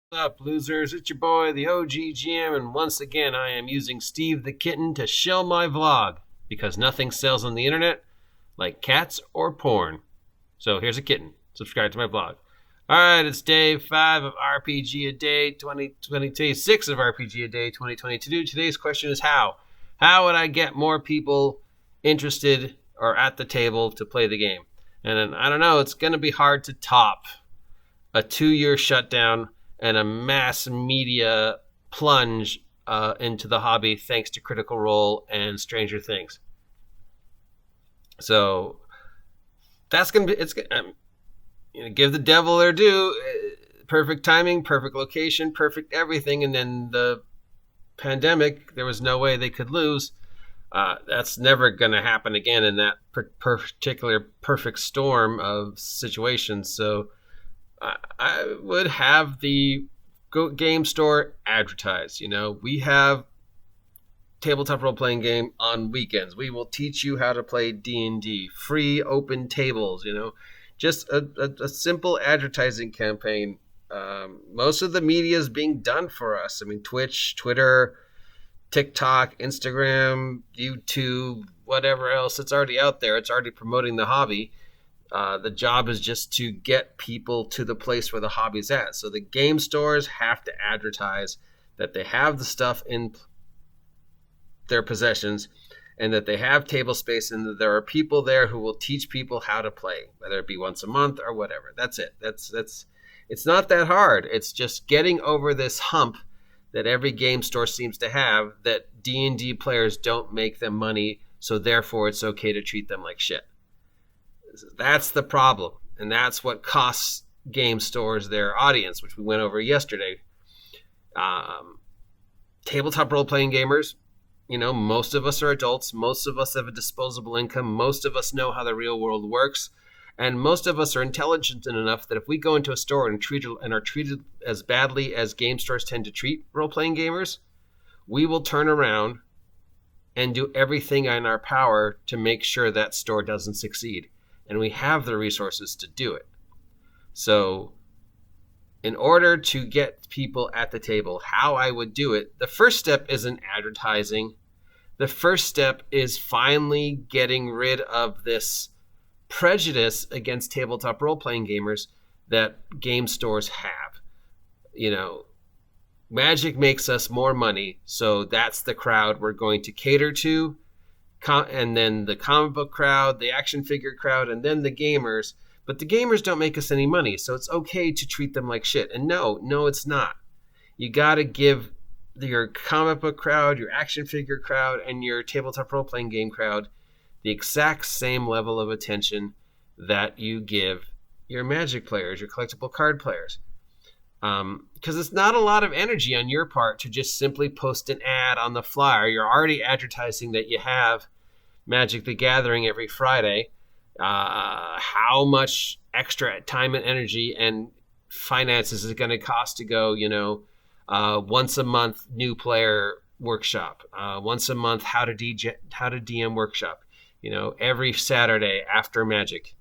What's up, losers? It's your boy, the OG GM, and once again, I am using Steve the Kitten to shill my vlog because nothing sells on the internet like cats or porn. So here's a kitten. Subscribe to my vlog. All right, it's day 5 of RPG a Day 2022, 6 of RPG a Day 2022. Today's question is how? How would I get more people interested or at the table to play the game? And I don't know, it's going to be hard to top a 2-year shutdown and a mass media plunge into the hobby thanks to Critical Role and Stranger Things. So that's gonna be give the devil their due. Perfect timing, perfect location, perfect everything, and then the pandemic. There was no way they could lose. That's never going to happen again in that particular perfect storm of situations. So I would have the game store advertise. We have tabletop role-playing game on weekends. We will teach you how to play D&D. Free open tables, just a simple advertising campaign. Most of the media is being done for us. I mean, Twitch, Twitter, TikTok, Instagram, YouTube, whatever else. It's already out there. It's already promoting the hobby. The job is just to get people to the place where the hobby's at. So the game stores have to advertise that they have the stuff in their possessions and that they have table space and that there are people there who will teach people how to play, whether it be once a month or whatever. That's it. It's not that hard. It's just getting over this hump that every game store seems to have, that D&D players don't make them money, so therefore it's okay to treat them like shit. That's the problem, and that's what costs game stores their audience, which we went over yesterday. Tabletop role-playing gamers, most of us are adults. Most of us have a disposable income. Most of us know how the real world works, and most of us are intelligent enough that if we go into a store and are treated as badly as game stores tend to treat role-playing gamers, we will turn around and do everything in our power to make sure that store doesn't succeed. And we have the resources to do it. So in order to get people at the table, how I would do it, the first step isn't advertising. The first step is finally getting rid of this prejudice against tabletop role-playing gamers that game stores have. Magic makes us more money, so that's the crowd we're going to cater to. And then the comic book crowd, the action figure crowd, and then the gamers. But the gamers don't make us any money, so it's okay to treat them like shit. And no, it's not. You got to give your comic book crowd, your action figure crowd, and your tabletop role-playing game crowd the exact same level of attention that you give your Magic players, your collectible card players. Because it's not a lot of energy on your part to just simply post an ad on the flyer. You're already advertising that you have Magic the Gathering every Friday. How much extra time and energy and finances is it going to cost to go, once a month new player workshop, once a month how to DM workshop, every Saturday after Magic.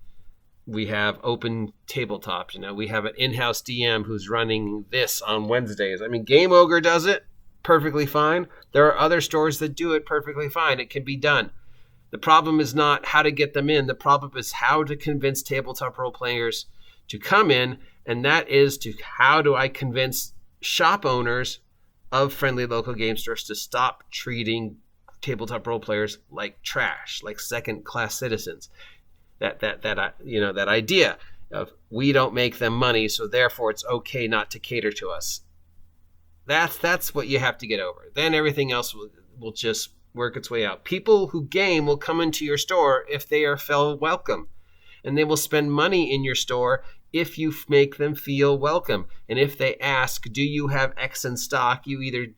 We have open tabletop. We have an in-house DM who's running this on Wednesdays. I mean, Game Ogre does it perfectly fine. There are other stores that do it perfectly fine. It can be done. The problem is not how to get them in. The problem is how to convince tabletop role players to come in, and that is how do I convince shop owners of friendly local game stores to stop treating tabletop role players like trash, like second-class citizens. That idea of we don't make them money, so therefore it's okay not to cater to us. That's what you have to get over. Then everything else will just work its way out. People who game will come into your store if they are felt welcome, and they will spend money in your store if you make them feel welcome. And if they ask, do you have X in stock, you either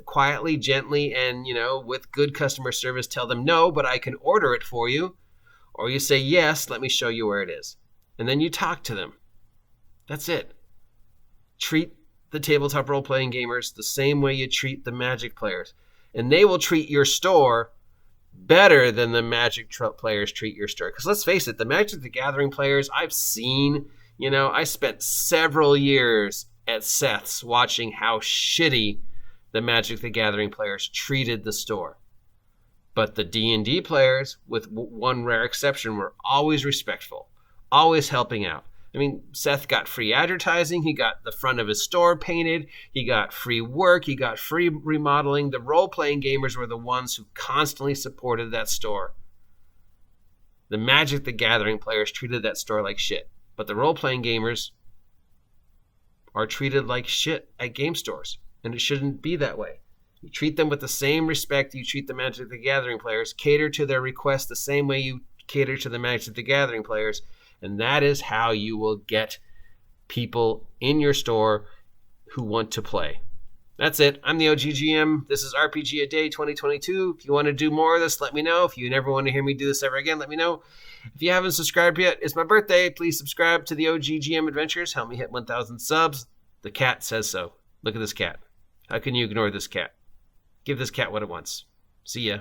quietly, gently, and with good customer service tell them no, but I can order it for you. Or you say, yes, let me show you where it is. And then you talk to them. That's it. Treat the tabletop role-playing gamers the same way you treat the Magic players. And they will treat your store better than the Magic players treat your store. Because let's face it, the Magic the Gathering players I've seen, I spent several years at Seth's watching how shitty the Magic the Gathering players treated the store. But the D&D players, with one rare exception, were always respectful, always helping out. I mean, Seth got free advertising. He got the front of his store painted. He got free work. He got free remodeling. The role-playing gamers were the ones who constantly supported that store. The Magic the Gathering players treated that store like shit. But the role-playing gamers are treated like shit at game stores. And it shouldn't be that way. You treat them with the same respect you treat the Magic the Gathering players. Cater to their requests the same way you cater to the Magic the Gathering players. And that is how you will get people in your store who want to play. That's it. I'm the OGGM. This is RPG A Day 2022. If you want to do more of this, let me know. If you never want to hear me do this ever again, let me know. If you haven't subscribed yet, it's my birthday. Please subscribe to the OGGM Adventures. Help me hit 1,000 subs. The cat says so. Look at this cat. How can you ignore this cat? Give this cat what it wants. See ya.